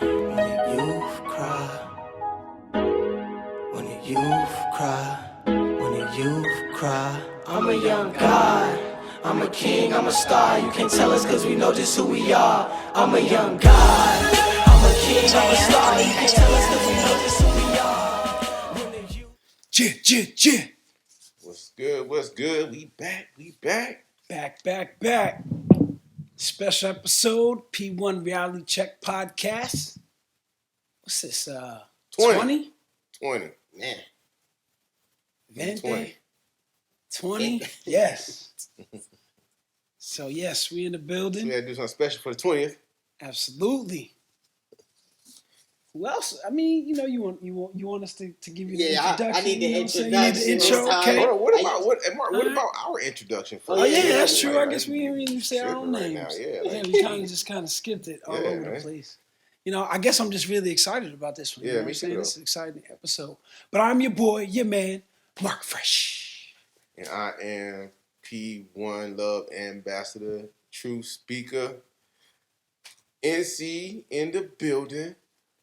When the youth cry, when the youth cry, when the youth cry. I'm a young god, I'm a king, I'm a star. You can't tell us cause we know just who we are. I'm a young god, I'm a king, I'm a star. You can't tell us cause we know just who we are. When the youth... What's good? What's good? We back. Back. Special episode, P1 Reality Check Podcast. What's this, 20? 20. Man. 20? Yes. So, yes, we in the building. We gotta do something special for the 20th. Absolutely. Who else? I mean, you know, you want us to give you the introduction. I need the introduction. You need the intro, okay? Hold on, what about our introduction first? Oh, yeah, that's true. I guess we didn't even say our own right names. Now. Yeah, we kind of skipped it all over the place. You know, I guess I'm just really excited about this one. Yeah, you know me what I'm too. It's an exciting episode. But I'm your boy, your man, Mark Fresh. And I am P1 Love Ambassador, True Speaker. NC in the building.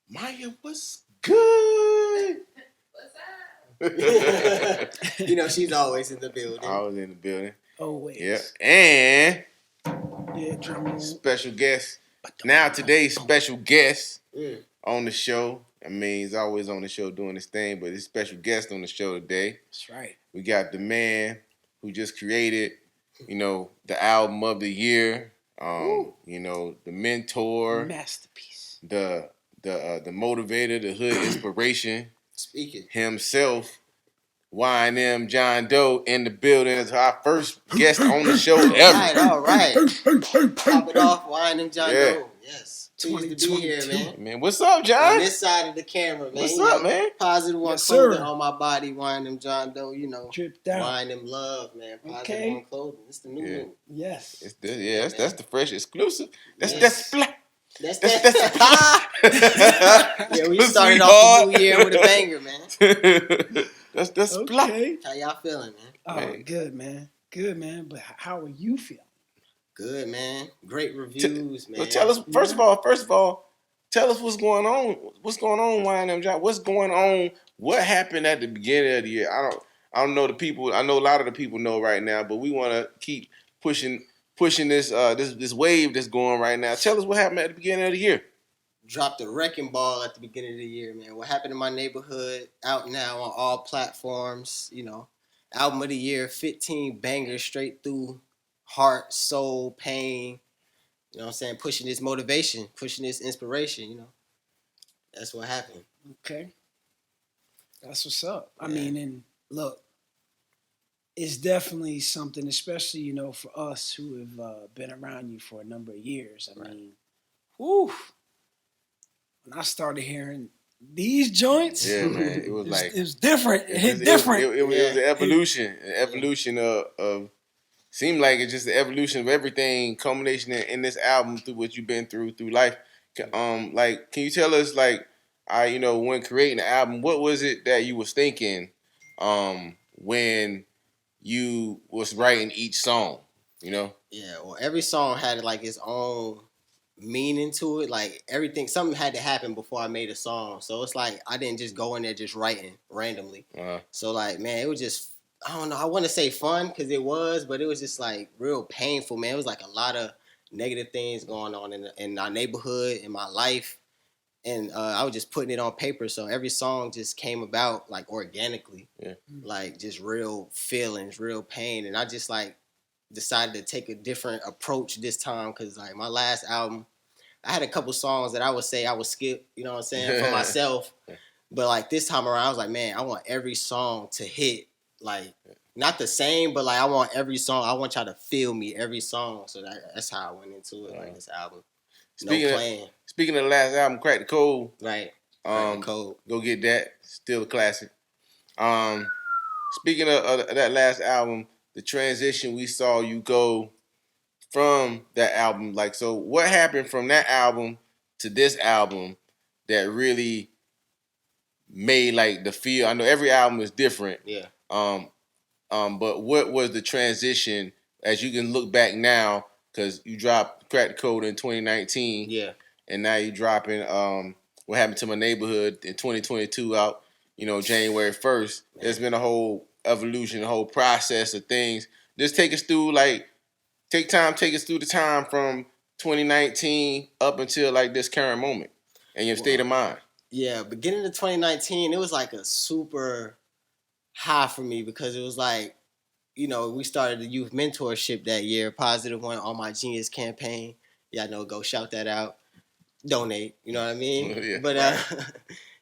Maya, what's good? What's up? You know, she's always in the building. Always in the building. Always. Yeah. And drum roll. Special guest. Now today's special guest on the show. I mean, he's always on the show doing his thing, but his special guest on the show today. That's right. We got the man who just created, you know, the album of the year. You know, the mentor, masterpiece, the motivator, the hood inspiration. Speaking himself, YNM John Doe in the building as our first guest on the show ever. All right. Pop it off, YNM John Doe. Yes. Pleased to be here, man. Man, what's up, John? On this side of the camera, man. What's up, man? Positive one clothing on my body, YNM John Doe, you know. Dripped down. YNM love, man. Positive one clothing. It's the new one. Yes. That's the fresh exclusive. That's splat. That's yeah, we started off the new year with a banger, man. That's splat. Okay. How y'all feeling, man? Oh, man. Good, man. But how are you feeling? Good, man. Great reviews, man. Well, tell us first of all, tell us what's going on. What's going on, YNM John? What's going on? What happened at the beginning of the year? I don't know the people. I know a lot of the people know right now, but we want to keep pushing this this wave that's going right now. Tell us what happened at the beginning of the year. Dropped a wrecking ball at the beginning of the year, man. What happened in my neighborhood? Out now on all platforms. You know, album of the year, 15 bangers straight through. Heart, soul, pain, you know what I'm saying? Pushing this motivation, pushing this inspiration, you know. That's what happened. Okay. That's what's up. I mean, and look, it's definitely something, especially, you know, for us who have been around you for a number of years. I mean, whew. When I started hearing these joints, yeah, man, it was like... It was different. It hit different. It was an evolution of seemed like it's just the evolution of everything, culmination in this album through what you've been through life. Like, can you tell us, like, you know, when creating the album, what was it that you was thinking, when you was writing each song? You know? Yeah. Well, every song had like its own meaning to it. Like everything, something had to happen before I made a song. So it's like I didn't just go in there just writing randomly. So like, man, it was just. I don't know. I want to say fun because it was, but it was just like real painful, man. It was like a lot of negative things going on in our neighborhood, in my life, and I was just putting it on paper. So every song just came about like organically, like just real feelings, real pain, and I just like decided to take a different approach this time because like my last album, I had a couple songs that I would say I would skip, you know what I'm saying, for myself, but like this time around, I was like, man, I want every song to hit. Like, not the same, but like I want every song. I want y'all to feel me every song. So that's how I went into it. Like this album, Speaking of the last album, Crack the Code. Right. Crack the Code. Go get that. Still a classic. Speaking of that last album, the transition we saw you go from that album. Like, so what happened from that album to this album that really made like the feel? I know every album is different. Yeah. But what was the transition as you can look back now? Because you dropped Crack the Code in 2019. Yeah. and now you dropping What Happened to My Neighborhood in 2022 out, January 1st. There's been a whole evolution, a whole process of things. Just take us through, take us through the time from 2019 up until like this current moment and your state of mind. Yeah, beginning of 2019, it was like a super high for me because it was like, we started the youth mentorship that year, Positive One, All My Genius campaign. Yeah, I know, go shout that out. Donate, you know what I mean? Yeah, but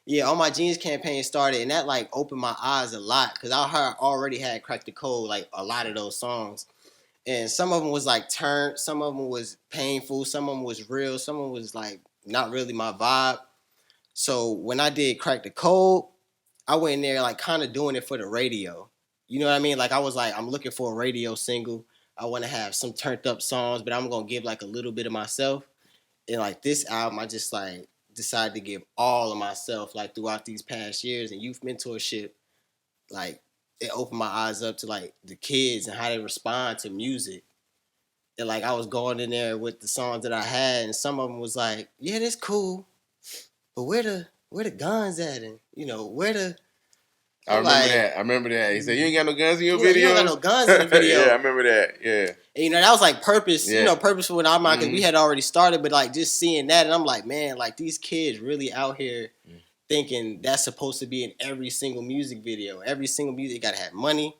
yeah, All My Genius campaign started, and that like opened my eyes a lot because I already had Cracked the Code, like a lot of those songs. And some of them was like turned, some of them was painful, some of them was real, some of them was like not really my vibe. So when I did Crack the Code, I went in there like kind of doing it for the radio. You know what I mean? Like I was like, I'm looking for a radio single. I want to have some turned up songs, but I'm gonna give like a little bit of myself. And like this album, I just like decided to give all of myself like throughout these past years and youth mentorship. Like it opened my eyes up to like the kids and how they respond to music. And like I was going in there with the songs that I had, and some of them was like, yeah, that's cool, but where the guns at? And where the I remember that. He said, "You ain't got no guns in your video." You don't got no guns in the video. Yeah, I remember that. Yeah. And, that was like purpose. Yeah. Purposeful in our mind because we had already started. But like just seeing that, and I'm like, man, like these kids really out here thinking that's supposed to be in every single music video. Every single music, you gotta have money,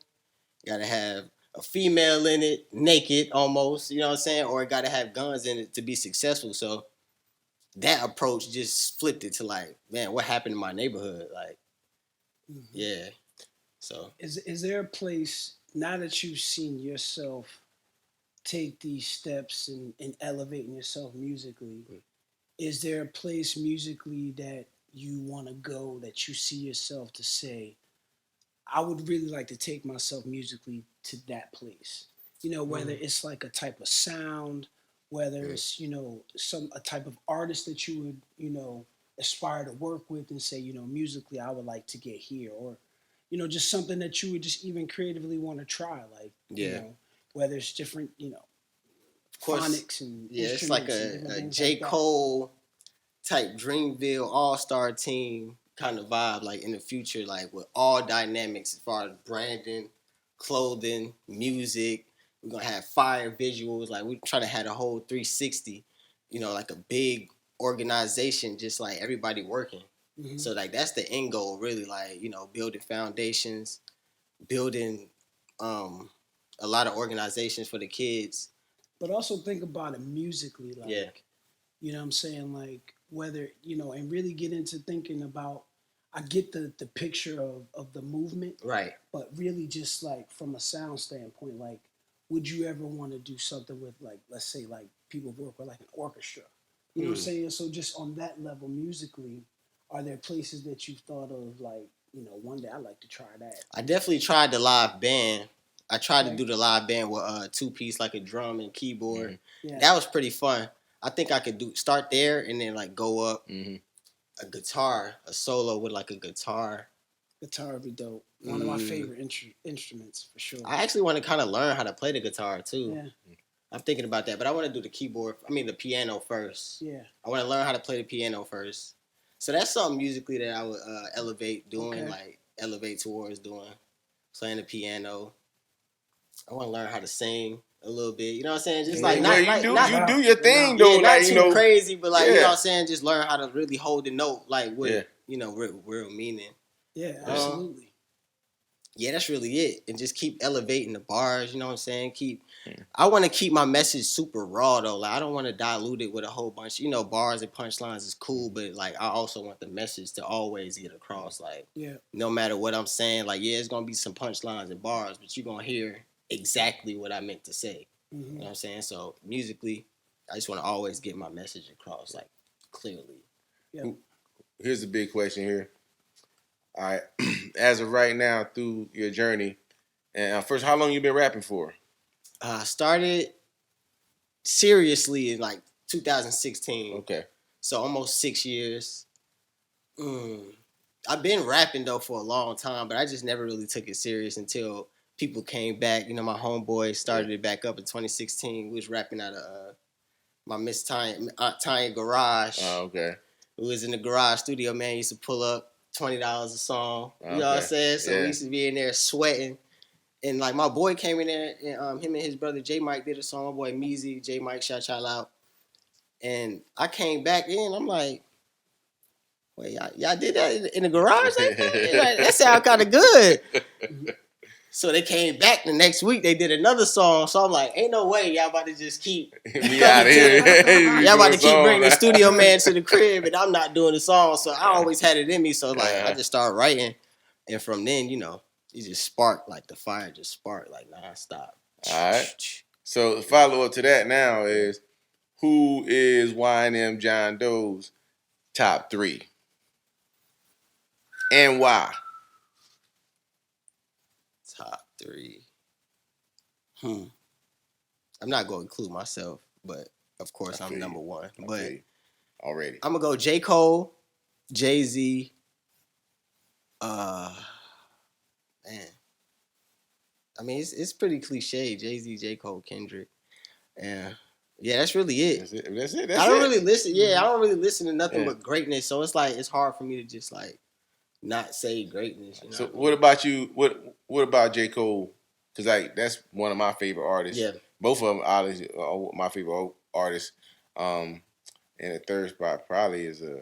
you gotta have a female in it, naked almost. You know what I'm saying? Or it gotta have guns in it to be successful. So that approach just flipped it to like, man, what happened in my neighborhood? Like, yeah. So is there a place now that you've seen yourself take these steps and elevating yourself musically? Is there a place musically that you want to go that you see yourself to say, I would really like to take myself musically to that place? Whether it's like a type of sound, whether it's, a type of artist that you would, aspire to work with and say, musically, I would like to get here, or, just something that you would just even creatively want to try, like, whether it's different, of course, phonics and it's like a J. like Cole type Dreamville all-star team kind of vibe, like in the future, like with all dynamics as far as branding, clothing, music. We're gonna have fire visuals, like we're trying to have a whole 360, like a big organization, just like everybody working. Mm-hmm. So like that's the end goal, really, like, building foundations, building a lot of organizations for the kids. But also think about it musically, like, yeah. You know what I'm saying? Like, whether, and really get into thinking about, I get the picture of the movement. Right. But really just like from a sound standpoint, like, would you ever want to do something with, like, let's say, like, people work with like an orchestra? You know what I'm saying? So just on that level musically, are there places that you've thought of, like, one day I'd like to try that? I definitely tried the live band. I tried to do the live band with a two-piece, like a drum and keyboard. Mm-hmm. Yeah. That was pretty fun. I think I could start there and then like go up. Mm-hmm. A guitar, a solo with like a guitar. Guitar would be dope. One of my favorite instruments for sure. I actually want to kind of learn how to play the guitar too. Yeah. I'm thinking about that, but I want to do the piano first. Yeah. I want to learn how to play the piano first. So that's something musically that I would elevate towards doing, playing the piano. I want to learn how to sing a little bit. You know what I'm saying? Just like you do your thing though. Not too crazy, but like you know what I'm saying. Just learn how to really hold the note, like with real meaning. Yeah, absolutely. Yeah, that's really it, and just keep elevating the bars. You know what I'm saying? I want to keep my message super raw though. Like I don't want to dilute it with a whole bunch. Bars and punchlines is cool, but like I also want the message to always get across. Like no matter what I'm saying, like it's gonna be some punchlines and bars, but you're gonna hear exactly what I meant to say. Mm-hmm. You know what I'm saying? So musically, I just want to always get my message across, like clearly. Yeah. Here's a big question here. All right, as of right now, through your journey, and first, how long you been rapping for? I started seriously in like 2016. Okay. So almost 6 years. I've been rapping though for a long time, but I just never really took it serious until people came back. My homeboy started it back up in 2016. We was rapping out of my Miss Tanya, Aunt Tanya garage. Oh, okay. We was in the garage studio, man. Used to pull up $20 a song. You know what I'm saying? So we used to be in there sweating. And like my boy came in there, and him and his brother J Mike did a song. My boy Meezy, J Mike, shout y'all out. And I came back in. I'm like, wait, y'all did that in the garage like that? Like, that sound kind of good. So they came back the next week. They did another song. So I'm like, ain't no way y'all about to just keep me out of here. Y'all about to keep bringing the studio man to the crib, and I'm not doing the song. So I always had it in me. So like, I just started writing, and from then, you know, it just sparked, like the fire just sparked like nonstop. All right. So the follow up to that now is, who is YNM John Doe's top 3, and why? Top 3. I'm not going to include myself, but of course I'm number 1. But already, I'm gonna go J. Cole, Jay-Z. Man, I mean it's pretty cliche. Jay-Z, J. Cole, Kendrick, and yeah, that's really it. That's it. I don't really listen. Yeah, I don't really listen to nothing but greatness. So it's like it's hard for me to just like not say greatness. You know so what about you? What about J. Cole? Because like that's one of my favorite artists. Yeah. Both of them are my favorite artists. And the third spot probably is a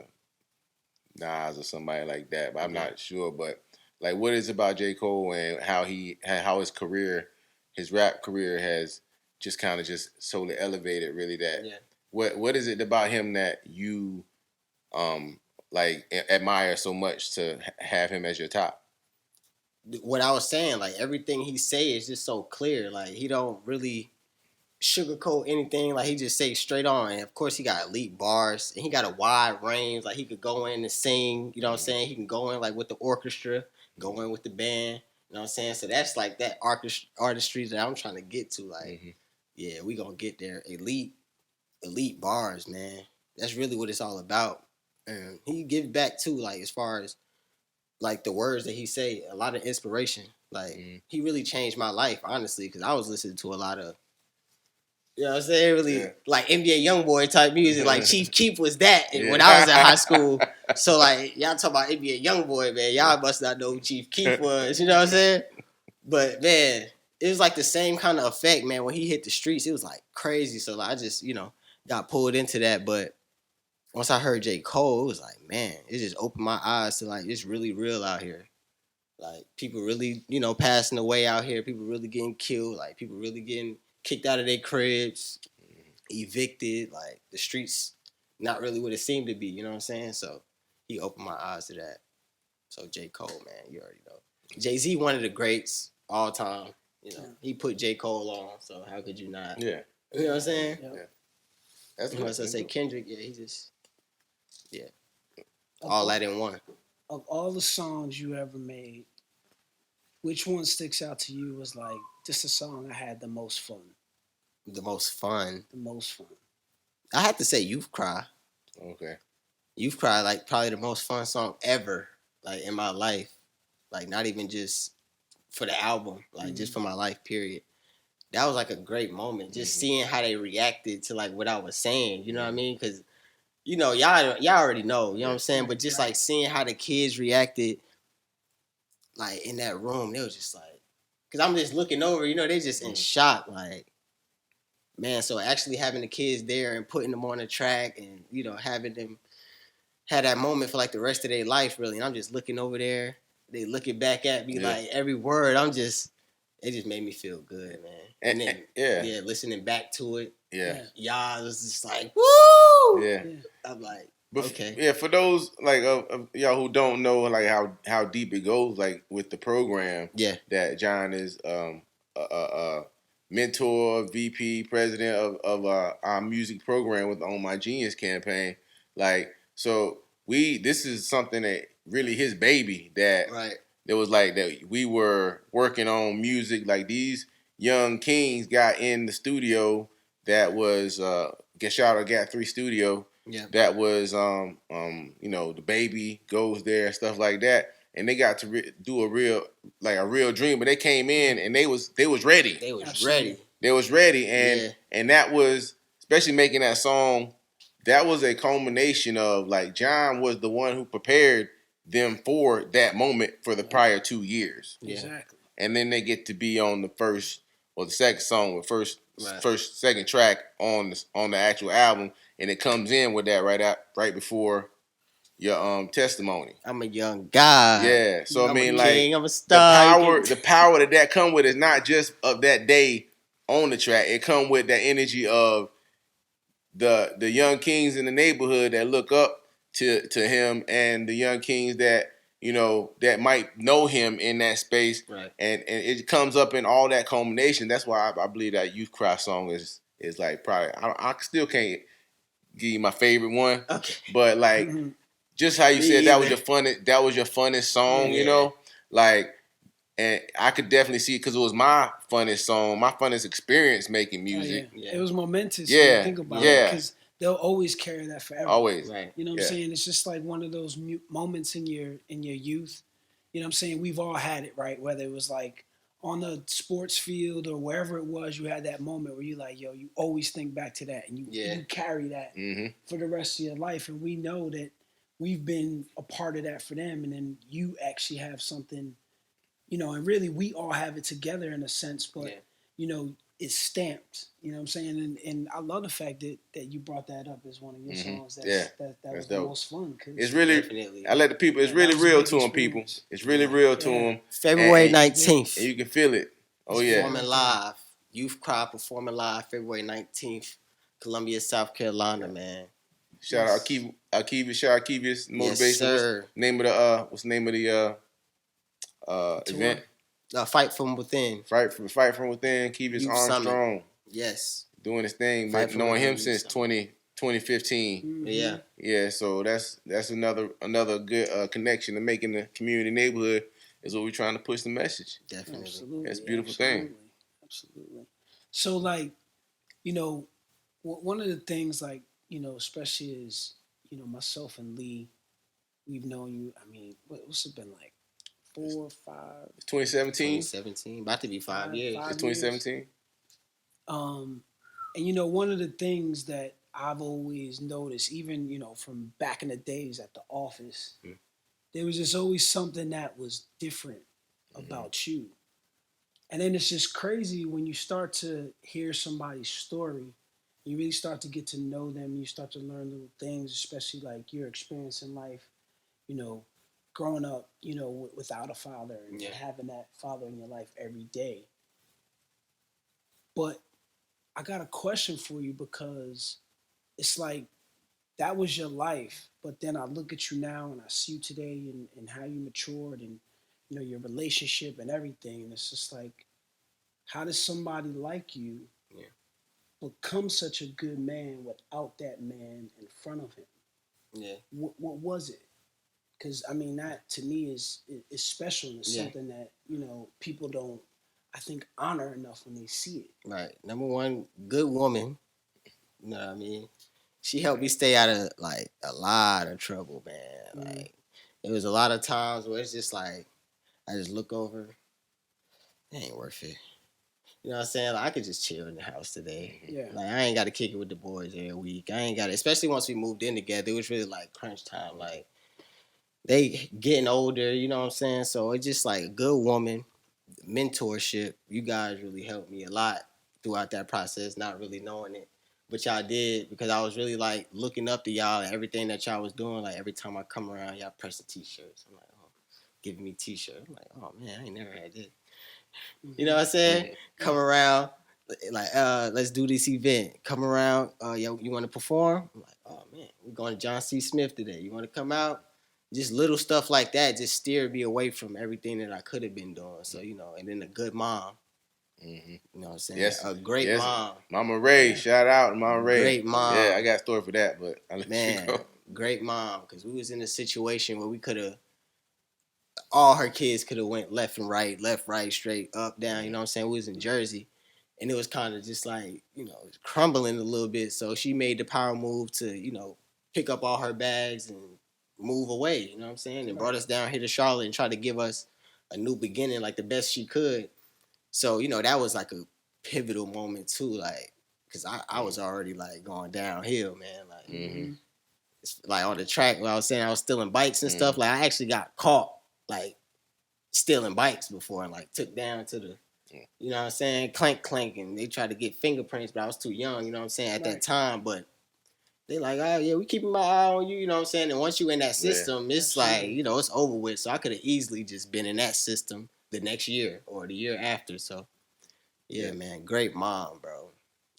Nas or somebody like that, but I'm not sure. But like, what is it about J. Cole and how his career, his rap career has just kind of just solely elevated? Really, that what is it about him that you like admire so much to have him as your top? What I was saying, like everything he say is just so clear. Like he don't really sugarcoat anything. Like he just say straight on. And of course he got elite bars and he got a wide range. Like he could go in and sing, you know what I'm saying? He can go in like with the orchestra, go in with the band, you know what I'm saying? So that's like that artistry that I'm trying to get to. Like, yeah, we gonna get there. Elite bars, man. That's really what it's all about. And he give back too, like as far as like the words that he say, a lot of inspiration. Like he really changed my life, honestly, because I was listening to a lot of, you know what I'm saying, really like NBA YoungBoy type music. Like Chief Keef was that when I was in high school. So like y'all talk about NBA YoungBoy, man, y'all must not know who Chief Keef was. You know what I'm saying? But man, it was like the same kind of effect, man. When he hit the streets, it was like crazy. So like, I just, you know, got pulled into that. But once I heard J. Cole, it was like, man, it just opened my eyes to like it's really real out here. Like people really, you know, passing away out here. People really getting killed. Like people really getting kicked out of their cribs, evicted. Like the streets, not really what it seemed to be. You know what I'm saying? So he opened my eyes to that. So J. Cole, man, you already know. Jay-Z, one of the greats all time. You know, he put J. Cole on. So how could you not? Yeah. You know what I'm saying? Yeah. That's what I say. Kendrick, yeah, he just, all that in one. Of all the songs you ever made, which one sticks out to you as like just a song I had the most fun? The most fun. The most fun. I have to say Youth Cry. Okay. Youth Cry, like probably the most fun song ever, like in my life. Like not even just for the album, like just for my life, period. That was like a great moment. Just seeing how they reacted to like what I was saying, you know what I mean? Because, you know, y'all already know, you know what I'm saying? But just like seeing how the kids reacted, like in that room, they was just like, because I'm just looking over, you know, they just in shock, like, man. So actually having the kids there and putting them on the track and, you know, having them have that moment for like the rest of their life, really. And I'm just looking over there. They looking back at me like every word. It just made me feel good, man. And then, listening back to it. Y'all was just like, woo! Yeah. I'm like, okay. Yeah, for those like of y'all who don't know like how deep it goes, like with the program that John is mentor, VP, president of our music program with the On My Genius campaign. Like, so this is something that really his baby that it was like that we were working on music. Like these young kings got in the studio that was shout out Got 3 Studio. Yeah. That was you know, the baby goes there and stuff like that. And they got to do a real dream, but they came in and they was ready. They was ready. They was ready, and that was especially making that song, that was a culmination of like John was the one who prepared them for that moment for the prior 2 years. Yeah. Exactly. And then they get to be on the first or the second song with Right. second track on the actual album, and it comes in with that right before your testimony. I'm a young God. Yeah. So I I'm mean, a like king, I'm a star. the power that come with is not just of that day on the track. It come with that energy of the young kings in the neighborhood that look up to him, and the young kings that that might know him in that space. Right. And it comes up in all that culmination. That's why I believe that Youth Cry song is like probably I still can't give you my favorite one. Okay. But like just how you Me said either. that was your funnest song, Yeah. like, and I could definitely see it because it was my funnest song, my funnest experience making music. Oh, yeah. It was momentous when Yeah, you think about it, yeah. because they'll always carry that forever. Always. Right. You know what Yeah. I'm saying? It's just like one of those moments in your youth. You know what I'm saying? We've all had it, right? Whether it was like on the sports field or wherever it was, you had that moment where you like, yo, you always think back to that, and you carry that for the rest of your life. And we know that we've been a part of that for them, and then you actually have something, and really we all have it together in a sense, but it's stamped. You know what I'm saying? And I love the fact that you brought that up as one of your songs. That was the dope. most fun. It's really, Definitely. I let the people. It's Yeah, really that was a real big to them, people. experience. It's really real to them. February And 19th. you can feel it. Oh yeah. Performing live. Youth Cry performing live February 19th. Columbia, South Carolina, man. Shout out Akiva. Shout out Akiva's motivation. Yes, sir. What's the name of the event? Fight from Within. Fight from within. Akiva's Youth Armstrong. Summit. Yes. Doing his thing, Fight but from knowing him Within, since 2015. Yeah. Yeah, so that's another good connection to making the community neighborhood is what we're trying to push the message. Definitely. Absolutely. That's a beautiful thing. Absolutely. So like, one of the things like, especially is, myself and Lee, we've known you, I mean, what's it been like? 4, 5? 2017. 2017. About to be 5 years. Five It's 2017. And one of the things that I've always noticed, even, from back in the days at the office, there was just always something that was different about you. And then it's just crazy when you start to hear somebody's story, you really start to get to know them, you start to learn little things, especially like your experience in life, growing up, without a father and having that father in your life every day. But I got a question for you, because it's like that was your life, but then I look at you now and I see you today and how you matured and your relationship and everything. And it's just like, how does somebody like you become such a good man without that man in front of him? Yeah. What was it? Because I mean, that to me is special, and it's something that people don't, I think, honor enough when they see it. Right. Number one, good woman. You know what I mean? She helped me stay out of like a lot of trouble, man. Like there was a lot of times where it's just like I just look over, it ain't worth it. You know what I'm saying? Like, I could just chill in the house today. Yeah. Like I ain't got to kick it with the boys every week. I ain't got to, especially once we moved in together. It was really like crunch time. Like they getting older. You know what I'm saying? So it's just like a good woman, mentorship. You guys really helped me a lot throughout that process, not really knowing it. But y'all did, because I was really like looking up to y'all and everything that y'all was doing. Like every time I come around, y'all pressing t-shirts. I'm like, oh, giving me t-shirts. I'm like, oh man, I ain't never had this. You know what I'm saying? Come around, like, let's do this event. Come around, yo, you want to perform? I'm like, oh man, we're going to John C. Smith today. You want to come out? Just little stuff like that just steered me away from everything that I could have been doing. So, and then a good mom. You know what I'm saying? Yes. A great mom. Mama Ray, shout out Mama Ray. Great mom. Yeah, I got a story for that, but I'll let you go. Great mom, because we was in a situation where we could have, all her kids could have went left, right, straight, up, down. You know what I'm saying? We was in Jersey, and it was kind of just like, crumbling a little bit. So she made the power move to, pick up all her bags and move away. You know what I'm saying? And brought us down here to Charlotte and tried to give us a new beginning, like the best she could. So, that was like a pivotal moment too, like, because I was already like going downhill, man. Like, Mm-hmm. it's like on the track where I was saying I was stealing bikes and stuff. Like, I actually got caught like stealing bikes before and like took down to the, you know what I'm saying, clank, and they tried to get fingerprints, but I was too young, you know what I'm saying, at that time. But they like, oh yeah, we keeping my eye on you, you know what I'm saying. And once you in that system, it's like, you know, it's over with. So I could have easily just been in that system the next year or the year after. So yeah, man, great mom, bro.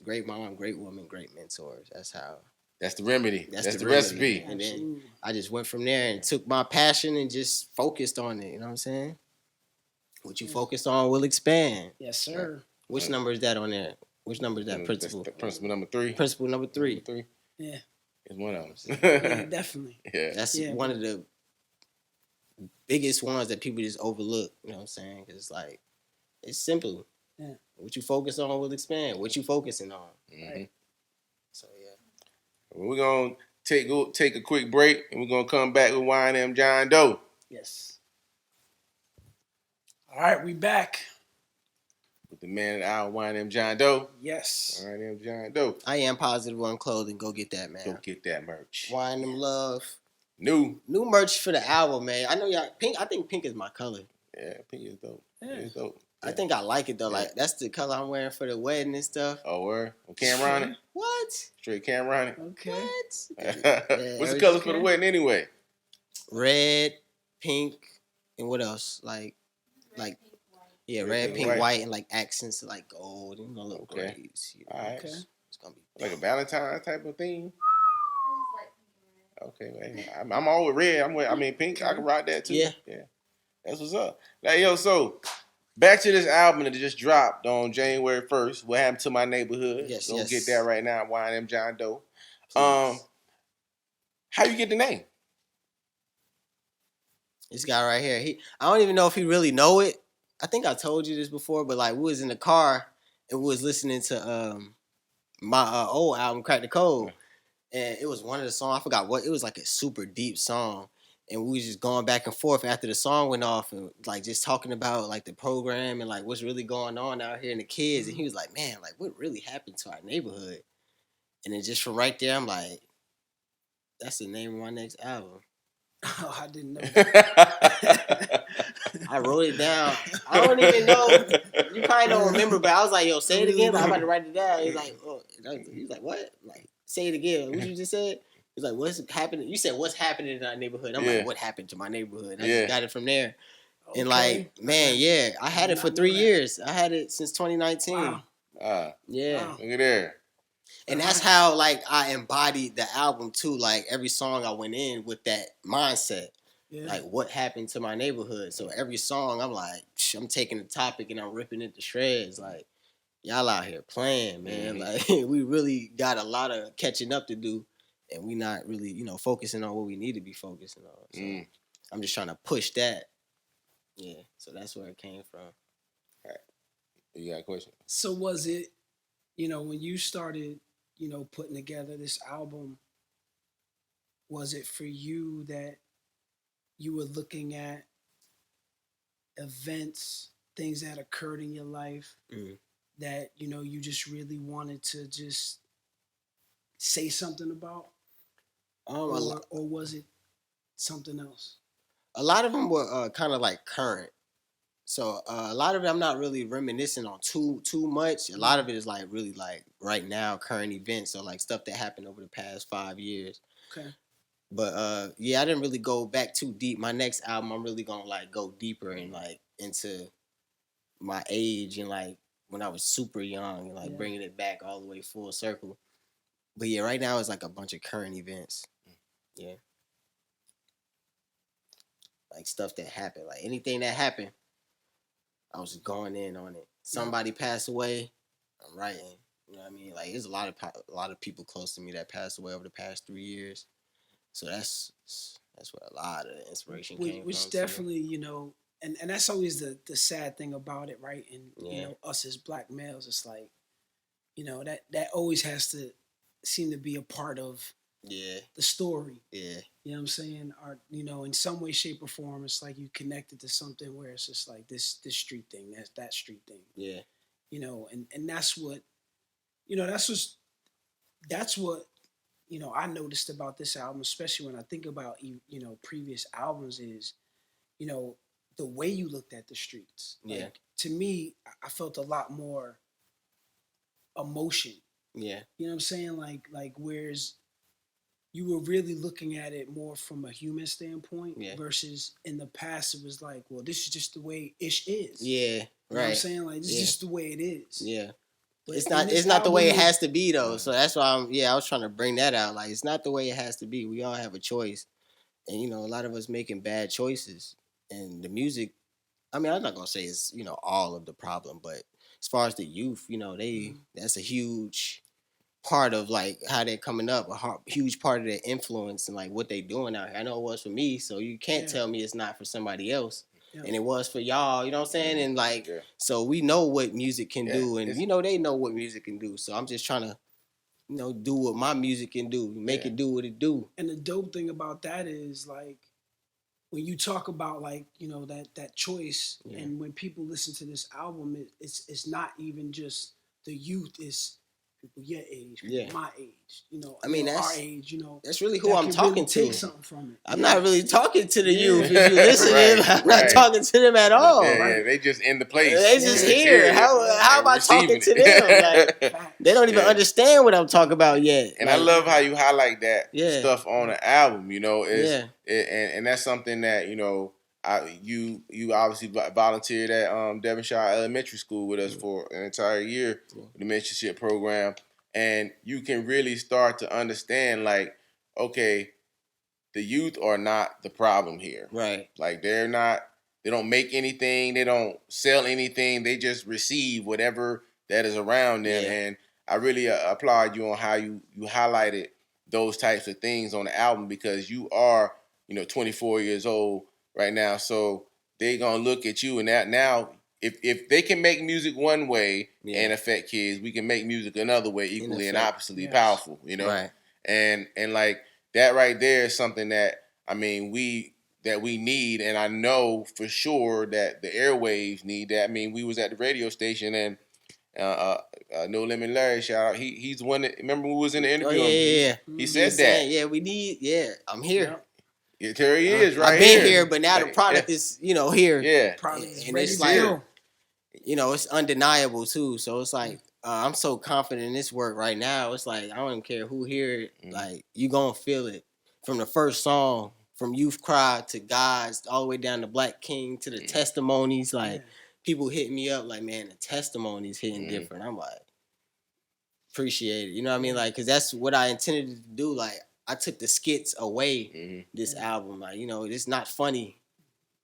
Great mom, great woman, great mentors. That's the remedy. That's the remedy. recipe. And then I just went from there and took my passion and just focused on it. You know what I'm saying? What you focus on will expand. Yes, sir. Which number is that on there? Which number is that principle? That's principle number 3. Principle number 3. Yeah. It's one of them. Yeah, definitely. Yeah. That's one of the biggest ones that people just overlook. You know what I'm saying? Because it's like, it's simple. Yeah. What you focus on will expand. What you focusing on. Right. So yeah. We're gonna take a quick break, and we're gonna come back with YNM John Doe. Yes. All right, we back. With the man of the hour, YNM John Doe. Yes. YNM John Doe. I am Positive on clothing. Go get that, man. Go get that merch. YNM Love. New merch for the album, man. I know y'all pink. I think pink is my color. Yeah, pink is dope. Yeah. Pink is dope. I think I like it though. Yeah. Like, that's the color I'm wearing for the wedding and stuff. Oh, where? Camera on it? What? Straight camera on it? Okay. What? What's the colors for the wedding anyway? Red, pink, and what else? Like, red, pink, white, and like accents of like gold and little grays. All right. Okay. It's gonna be like a Valentine type of thing. Okay, man. I'm all with red. I mean pink. I can rock that too. Yeah. That's what's up. Like, yo, so back to this album that just dropped on January 1st. What Happened to My Neighborhood? Yes, Go yes. get that right now. YNM John Doe. Please. How you get the name? This guy right here. I don't even know if he really know it. I think I told you this before, but like we was in the car and we was listening to my old album, Crack the Code. And it was one of the songs, I forgot what, it was like a super deep song. And we was just going back and forth after the song went off and like just talking about like the program and like what's really going on out here and the kids. And he was like, man, like what really happened to our neighborhood? And then just from right there, I'm like, that's the name of my next album. Oh, I didn't know that. I wrote it down. I don't even know. You probably don't remember, but I was like, yo, say it again. I'm about to write it down. He's like, oh. He's like, what? Like, say it again. What you just said? He's like, what's happening? You said, what's happening in our neighborhood? I'm like, what happened to my neighborhood? I just got it from there. Okay. And like, man, I had it for 3 years. I had it since 2019. Wow. Yeah. Wow. Look at there. And that's how like I embodied the album too. Like every song I went in with that mindset. Yeah. Like what happened to my neighborhood. So every song I'm like, I'm taking the topic and I'm ripping it to shreds. Like, y'all out here playing, man. Like we really got a lot of catching up to do. And we not really, focusing on what we need to be focusing on. So I'm just trying to push that. Yeah. So that's where it came from. All right. You got a question? So was it, when you started, putting together this album, was it for you that you were looking at events, things that occurred in your life that, you just really wanted to just say something about? Or was it something else? A lot of them were kind of like current. So a lot of it I'm not really reminiscing on too much. A lot of it is like really like right now current events or like stuff that happened over the past 5 years. Okay. But I didn't really go back too deep. My next album I'm really gonna like go deeper and like into my age and like when I was super young and like bringing it back all the way full circle. But yeah, right now it's like a bunch of current events. Yeah. Like stuff that happened. Like anything that happened, I was going in on it. Somebody passed away, I'm writing. You know what I mean? Like there's a lot of people close to me that passed away over the past 3 years. So that's where a lot of the inspiration came from. Which definitely, and that's always the sad thing about it, right? And us as black males, it's like, that always has to seem to be a part of the story. Yeah. You know what I'm saying? Or, in some way, shape, or form, it's like you connected to something where it's just like this street thing, that street thing. Yeah. And that's what you know, that's what you know I noticed about this album, especially when I think about you know previous albums, is you know the way you looked at the streets. Yeah. Like, to me, I felt a lot more emotion. Yeah. You know what I'm saying? Like whereas you were really looking at it more from a human standpoint versus in the past it was like, well, this is just the way ish is. Yeah, you know what I'm saying? Like, this is just the way it is. Yeah. But it's not the way it has to be though. So that's why I was trying to bring that out. Like, it's not the way it has to be. We all have a choice. And you know, a lot of us making bad choices. And the music, I mean, I'm not gonna say it's, you know, all of the problem, but as far as the youth, you know, that's a huge part of like how they're coming up, huge part of their influence and like what they doing out here. I know it was for me, so you can't tell me it's not for somebody else. Yeah. And it was for y'all, you know what I'm saying? And like, so we know what music can do, and you know they know what music can do. So I'm just trying to, you know, do what my music can do, make it do what it do. And the dope thing about that is like when you talk about like, you know, that choice, and when people listen to this album, it's not even just the youth, it's people your age, people my age, you know, I mean, that's our age, you know. That's really who I'm talking really to. take something from it. I'm not really talking to the youth. If you listen, I'm not talking to them at all. Yeah, they just in the place. They just here. How am I talking to them? Like, they don't even understand what I'm talking about yet. And like, I love how you highlight that stuff on the album. You know, and that's something that, you know, you obviously volunteered at Devonshire Elementary School with us for an entire year, the mentorship program, and you can really start to understand, like, okay, the youth are not the problem here, right? Like, they don't make anything, they don't sell anything, they just receive whatever that is around them, and I really applaud you on how you highlighted those types of things on the album, because you are, you know, 24 years old right now, so they gonna look at you and that now. If they can make music one way and affect kids, we can make music another way, equally and oppositely powerful. You know, right? And like that right there is something that I mean we need, and I know for sure that the airwaves need that. I mean, we was at the radio station and No Limit Larry, shout out. He's the one that, remember we was in the interview. He said that. Saying, we need. I'm here. Yeah, there he is, right? I've been here, but now the product is, you know, here. Yeah, product is and ready it's to like, go. You know, it's undeniable too. So it's like I'm so confident in this work right now. It's like I don't even care who hear it. Like, you gonna feel it from the first song, from Youth Cry to God's, all the way down to Black King to the testimonies. Like, people hit me up like, man, the testimonies hitting different. I'm like, appreciate it. You know what I mean? Like, cause that's what I intended to do. Like, I took the skits away this album. Like, you know, it's not funny.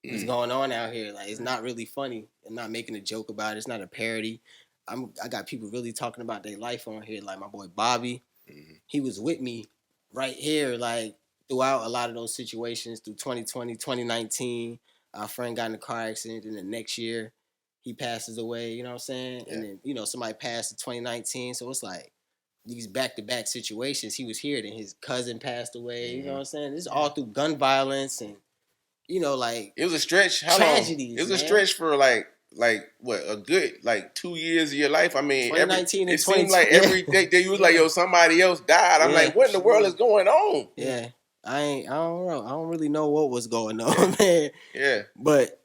What's going on out here? Like, it's not really funny. I'm not making a joke about it. It's not a parody. I got people really talking about their life on here. Like my boy Bobby, he was with me right here, like throughout a lot of those situations through 2020, 2019. Our friend got in a car accident, and the next year he passes away. You know what I'm saying? Yeah. And then, you know, somebody passed in 2019. So it's like these back-to-back situations. He was here, then his cousin passed away. You know what I'm saying? This is all through gun violence and, you know, like, it was a stretch. How tragedies, long? It was a stretch for like what, a good like 2 years of your life. I mean, 2019 and it seemed like every day you was like, yo, somebody else died. I'm like, what in the world is going on? Yeah, I don't know. I don't really know what was going on, man. Yeah, but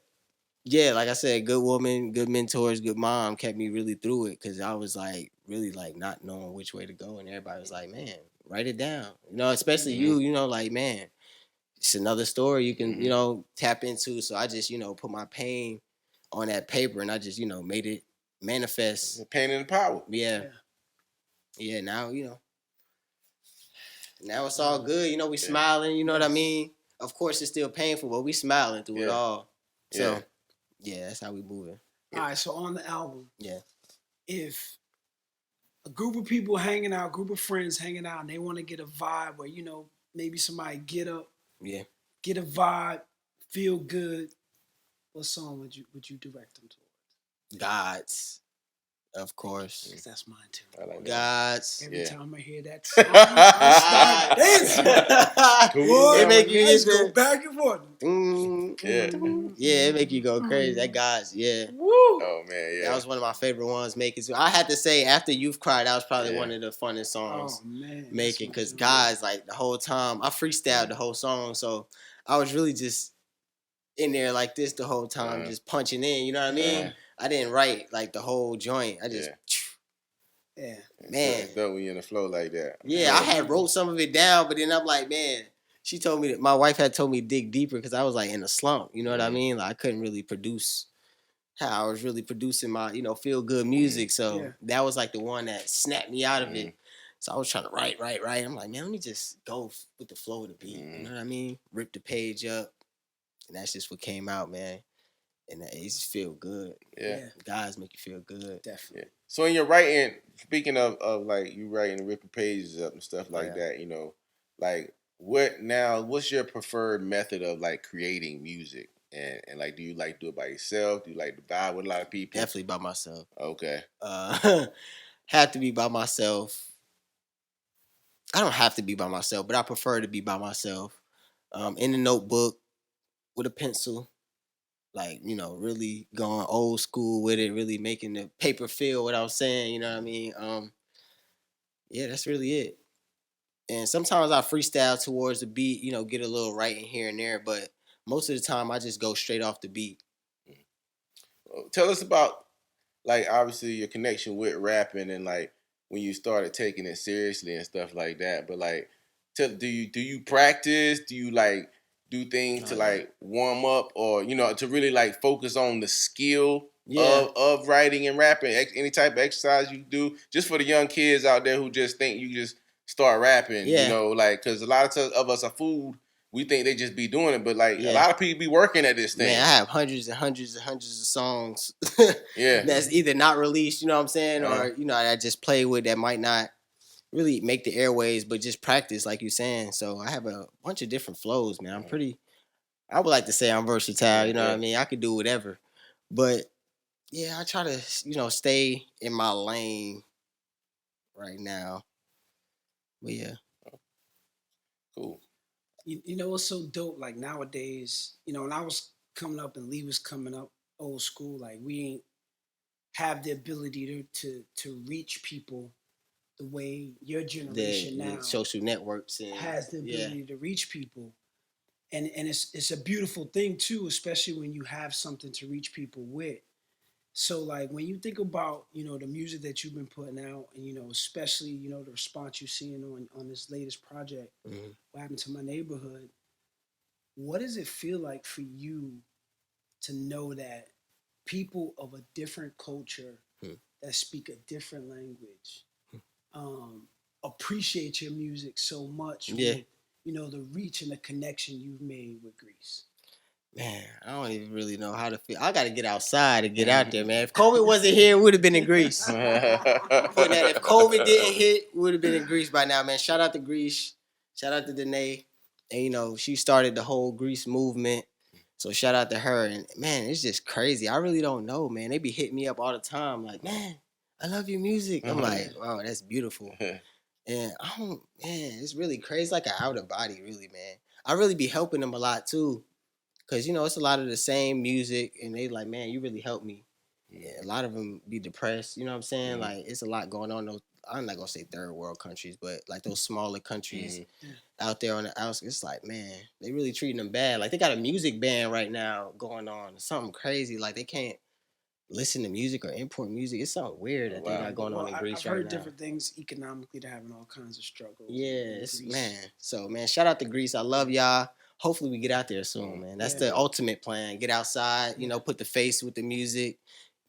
yeah, like I said, good woman, good mentors, good mom kept me really through it, because I was like really like not knowing which way to go, and everybody was like, man, write it down. You know, especially you know, like, man, it's another story you can, you know, tap into. So I just, you know, put my pain on that paper, and I just, you know, made it manifest. The pain and the power. Yeah. Now, you know, now it's all good. You know, we smiling. You know what I mean? Of course, it's still painful, but we smiling through it all. So that's how we moving. All right. So on the album, yeah, if a group of people hanging out, group of friends hanging out, and they want to get a vibe where, you know, maybe somebody get up. Yeah. Get a vibe, feel good. What song would you direct them towards? God's. Of course. 'Cause that's mine too. I like that. Gods. Every Yeah. time I hear that song, I start dancing. Cool. Boy, It make you I just just go back and forth. Yeah. Yeah, it make you go crazy. That Gods, yeah. Woo! Oh man, yeah. That was one of my favorite ones making. So I had to say, after You've Cried, that was probably Yeah. one of the funnest songs Oh man, making. that's Because my Gods, like the whole time, I freestyled the whole song. So I was really just in there like this the whole time, just punching in. You know what I mean? I didn't write like the whole joint. I just, yeah. man. It's dope when you're in the flow like that. Yeah, I had wrote some of it down, but then I'm like, man, she told me that my wife had told me to dig deeper because I was like in a slump. You know what I mean? Like I couldn't really produce how I was really producing my, feel good music. So that was like the one that snapped me out of it. So I was trying to write. I'm like, man, let me just go with the flow of the beat. You know what I mean? Rip the page up. And that's just what came out, man. And it just feel good. Yeah. Guys make you feel good. Definitely. Yeah. So in your writing, speaking of like you writing and ripping pages up and stuff like that, like what's your preferred method of like creating music? And like, do you like do it by yourself? Do you like to vibe with a lot of people? Definitely by myself. Okay. Have to be by myself. I don't have to be by myself, but I prefer to be by myself. In the notebook with a pencil. Like, really going old school with it, really making the paper feel what I was saying, you know what I mean? Yeah, that's really it. And sometimes I freestyle towards the beat, get a little writing here and there, but most of the time I just go straight off the beat. Tell us about like obviously your connection with rapping and like when you started taking it seriously and stuff like that. But like, do you practice? Do you like do things to like warm up or to really like focus on the skill of writing and rapping? Any type of exercise you do just for the young kids out there who just think you just start rapping, like because a lot of us are fooled. We think they just be doing it, but like a lot of people be working at this thing. Man, I have hundreds and hundreds and hundreds of songs Yeah. that's either not released, you know what I'm saying, or I just play with that might not really make the airways, but just practice, like you're saying. So I have a bunch of different flows, man. I would like to say I'm versatile, you know what I mean? I could do whatever. But yeah, I try to, stay in my lane right now. But yeah. Cool. You know what's so dope? Like nowadays, when I was coming up and Lee was coming up old school, like we ain't have the ability to reach people the way your generation now social networks and has the ability to reach people. And it's a beautiful thing too, especially when you have something to reach people with. So like when you think about, the music that you've been putting out and, especially, the response you're seeing on this latest project, What Happened to My Neighborhood, what does it feel like for you to know that people of a different culture that speak a different language appreciate your music so much with, the reach and the connection you've made with Greece? Man, I don't even really know how to feel. I got to get outside and get out there, man. If COVID wasn't here, we would have been in Greece. If COVID didn't hit, we would have been in Greece by now, man. Shout out to Greece. Shout out to Danae. And, she started the whole Greece movement. So shout out to her. And, man, it's just crazy. I really don't know, man. They be hitting me up all the time like, man, I love your music. I'm like, wow, that's beautiful. And man, it's really crazy. It's like an out of body, really, man. I really be helping them a lot, too. Because, it's a lot of the same music, and they like, man, you really helped me. Yeah, a lot of them be depressed, you know what I'm saying? Like, it's a lot going on. I'm not going to say third world countries, but, like, those smaller countries out there on the outskirts. It's like, man, they really treating them bad. Like, they got a music ban right now going on. Something crazy. Like, they can't listen to music or import music. It's something weird that they got going on in Greece I've heard right now. different things economically. They're having all kinds of struggles. Yes, man. So, man, shout out to Greece. I love y'all. Hopefully we get out there soon, man. That's the ultimate plan. Get outside, put the face with the music,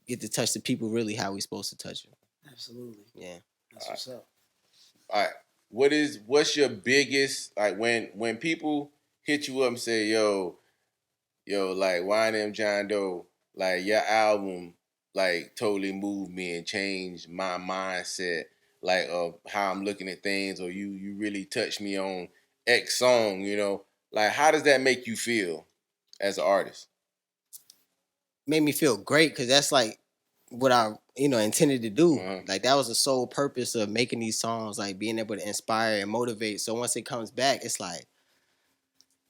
get to touch the people really how we supposed to touch them. Absolutely. Yeah. That's what's up. All right. What's your biggest, like when people hit you up and say, yo, like YNM John Doe, like your album like totally moved me and changed my mindset, like of how I'm looking at things, or you really touched me on X song, like how does that make you feel as an artist? Made me feel great because that's like what I intended to do. Like that was the sole purpose of making these songs, like being able to inspire and motivate. So once it comes back, it's like,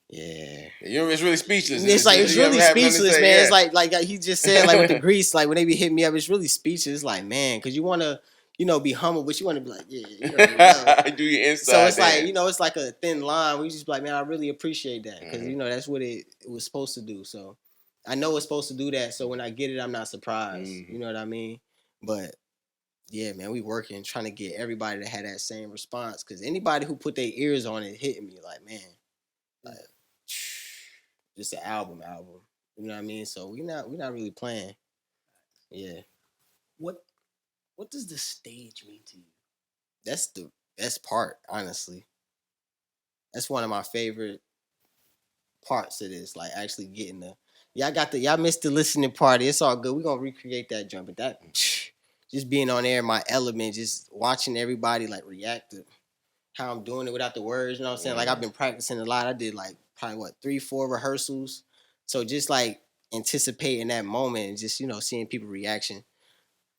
yeah, it's really speechless. It's like it's really speechless, man. Yeah. It's like he just said, like with the grease, like when they be hitting me up, it's really speechless. It's like, man, because you want to, be humble, but you want to be like, yeah, do your inside. So it's like, it's like a thin line. We just be like, man, I really appreciate that because that's what it was supposed to do. So I know it's supposed to do that. So when I get it, I'm not surprised. You know what I mean? But yeah, man, we working trying to get everybody to have that same response because anybody who put their ears on it hitting me like, man, like. Just an album. You know what I mean? So we're not really playing. Yeah. What does the stage mean to you? That's the best part, honestly. That's one of my favorite parts of this. Like actually getting y'all missed the listening party. It's all good. We're gonna recreate that jump. But that just being on there in my element, just watching everybody like react to how I'm doing it without the words, you know what I'm saying? Like I've been practicing a lot. I did like probably 3-4 rehearsals. So just like anticipating that moment and just, seeing people reaction.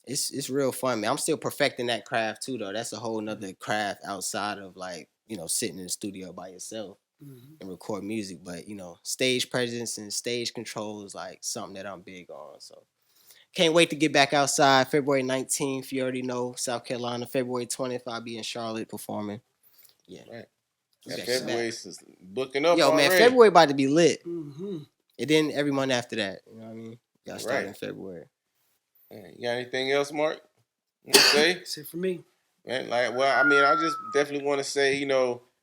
It's real fun, man. I'm still perfecting that craft too though. That's a whole nother craft outside of like, sitting in the studio by yourself and record music. But, stage presence and stage control is like something that I'm big on. So can't wait to get back outside. February 19th, you already know, South Carolina. February 20th, I'll be in Charlotte performing. Yeah. Right. February's booking up. Yo, already. man, February about to be lit. Mm-hmm. And then every month after that, you know what I mean? Y'all start in February. Man, you got anything else, Mark? You want to say? That's it for me. Man, I just definitely want to say,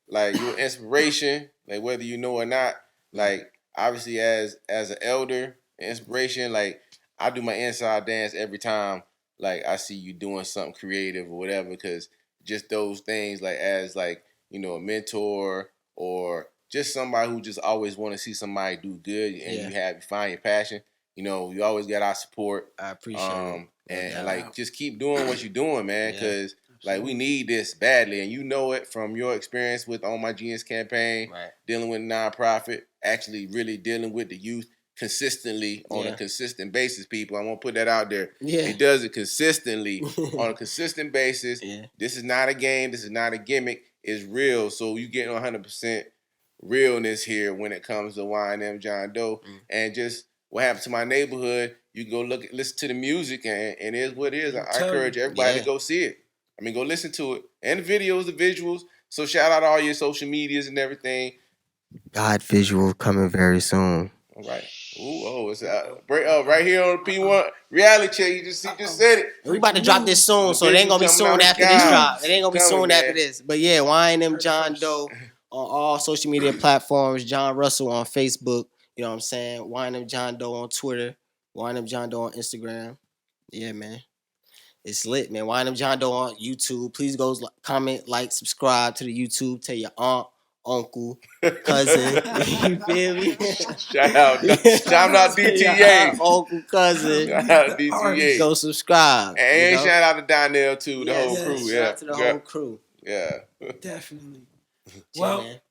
like your inspiration, like whether you know or not, like obviously as an elder, inspiration, like I do my inside dance every time, like I see you doing something creative or whatever, because just those things, like as like, a mentor or just somebody who just always want to see somebody do good and you find your passion. You always got our support. I appreciate it. And like just keep doing what you're doing, man, because like we need this badly, and you know it from your experience with On My Genius campaign, dealing with nonprofit, actually really dealing with the youth consistently on a consistent basis. People, I want to put that out there. He does it consistently on a consistent basis. This is not a game. This is not a gimmick. It's real. So you getting 100% realness here when it comes to YNM John Doe, and just what happened to my neighborhood. You go listen to the music, and it is what it is. I encourage everybody to go see it. I mean, go listen to it. And the videos, the visuals. So shout out all your social medias and everything. God visual coming very soon. All right. Ooh, it's right here on P1 Reality Check. You just said it. We about to drop this soon, so it ain't gonna be soon after this drop. It ain't gonna be soon after this. But yeah, YNM John Doe on all social media platforms. John Russell on Facebook. You know what I'm saying? YNM John Doe on Twitter. YNM John Doe on Instagram. Yeah, man. It's lit, man. YNM John Doe on YouTube. Please go comment, like, subscribe to the YouTube. Tell your aunt, uncle, cousin. You feel me? Shout out DTA. Uncle, cousin. Shout out DTA. Go subscribe. And shout out to Donnell too, the whole crew. Shout out to the whole crew. Yeah. Definitely. Well,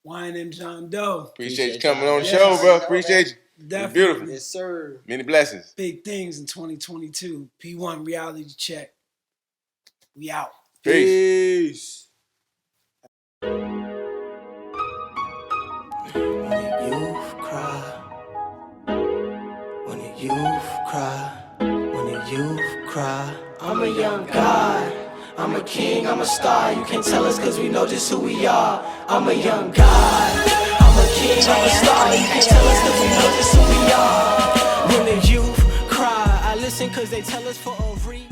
YNM John Doe. Appreciate you coming on the show, bro. Appreciate you. Definitely. Beautiful. Yes, sir. Many blessings. Big things in 2022. P1 Reality Check. We out. Peace. When the youth cry, when the youth cry, when the youth cry. I'm a young God, I'm a king, I'm a star. You can tell us cause we know just who we are. I'm a young God, I'm a king, I'm a star. You can tell us cause we know just who we are. When the youth cry, I listen cause they tell us for a reason.